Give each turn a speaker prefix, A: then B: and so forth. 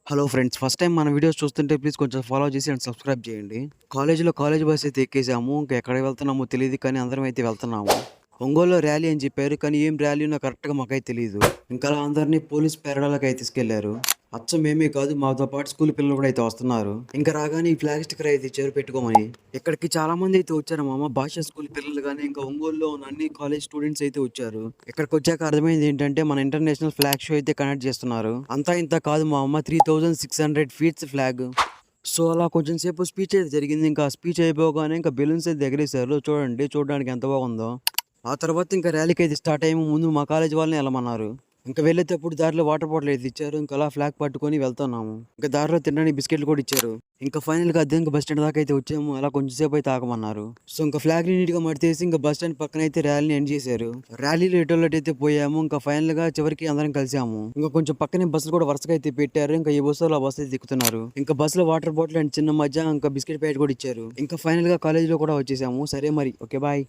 A: Hello friends, first time మన videos చూస్తుంటే please కొంచెం ఫాలో చేసి అండ్ సబ్స్క్రైబ్ చేయండి. కాలేజీలో కాలేజ్ బస్ అయితే ఎక్కేసాము. ఇంకా ఎక్కడికి వెళ్తున్నామో తెలియదు కానీ అందరం అయితే వెళ్తున్నాము. ఒంగోలులో ర్యాలీ అని చెప్పారు కానీ ఏం ర్యాలీనో కరెక్ట్గా మాకైతే తెలియదు. ఇంకా అలా అందరినీ పోలీస్ పేరడాలకు అయితే తీసుకెళ్లారు. అచ్చం మేమే కాదు, మాతో పాటు స్కూల్ పిల్లలు కూడా అయితే వస్తున్నారు. ఇంకా రాగానే ఈ ఫ్లాగ్ స్టిక్కర్ అయితే ఇచ్చారు పెట్టుకోమని. ఇక్కడికి చాలా మంది అయితే వచ్చారు మామ. భాష స్కూల్ పిల్లలు కానీ ఇంకా ఒంగోలులో ఉన్న అన్ని కాలేజ్ స్టూడెంట్స్ అయితే వచ్చారు. ఇక్కడికి వచ్చాక అర్థమైంది ఏంటంటే మన ఇంటర్నేషనల్ ఫ్లాగ్ షో అయితే కండక్ట్ చేస్తున్నారు. అంతా ఇంత కాదు మా అమ్మ, 3600 ఫీట్స్ ఫ్లాగ్. సో అలా కొంచెం సేపు స్పీచ్ అయితే జరిగింది. ఇంకా స్పీచ్ అయిపోగానే ఇంకా బెలూన్స్ అయితే ఎగరేశారు. చూడండి, చూడడానికి ఎంత బాగుందో. ఆ తర్వాత ఇంకా ర్యాలీకి అయితే స్టార్ట్ అయ్యే ముందు మా కాలేజ్ వాళ్ళని వెళ్ళమన్నారు. ఇంకా వెళ్ళేటప్పుడు దారిలో వాటర్ బాటిల్ అయితే ఇచ్చారు. ఇంకా అలా ఫ్లాగ్ పట్టుకొని వెళ్తున్నాము. ఇంకా దారిలో తినడానికి బిస్కెట్లు కూడా ఇచ్చారు. ఇంకా ఫైనల్ గా అద్దె బస్ స్టాండ్ దాకా అయితే వచ్చాము. అలా కొంచెం సేపు అయితే ఆగమన్నారు. సో ఇంకా ఫ్లాగ్ ని నీట్ గా మడితేసి ఇంకా బస్ స్టాండ్ పక్కన అయితే ర్యాలీని ఎండ్ చేశారు. ర్యాలీలో ఎటోలట్ అయితే పోయాము. ఇంకా ఫైనల్ గా చివరికి అందరం కలిసాము. ఇంకా కొంచెం పక్కనే బస్సులు కూడా వరుసగా అయితే పెట్టారు. ఇంకా ఈ బస్సులో ఆ బస్సు అయితే దిక్కుతున్నారు. ఇంకా బస్సులో వాటర్ బాటిల్ అండ్ చిన్న మధ్య ఇంకా బిస్కెట్ ప్యాకెట్ కూడా ఇచ్చారు. ఇంకా ఫైనల్ గా కాలేజ్ లో కూడా వచ్చేసాము. సరే మరి, ఓకే బాయ్.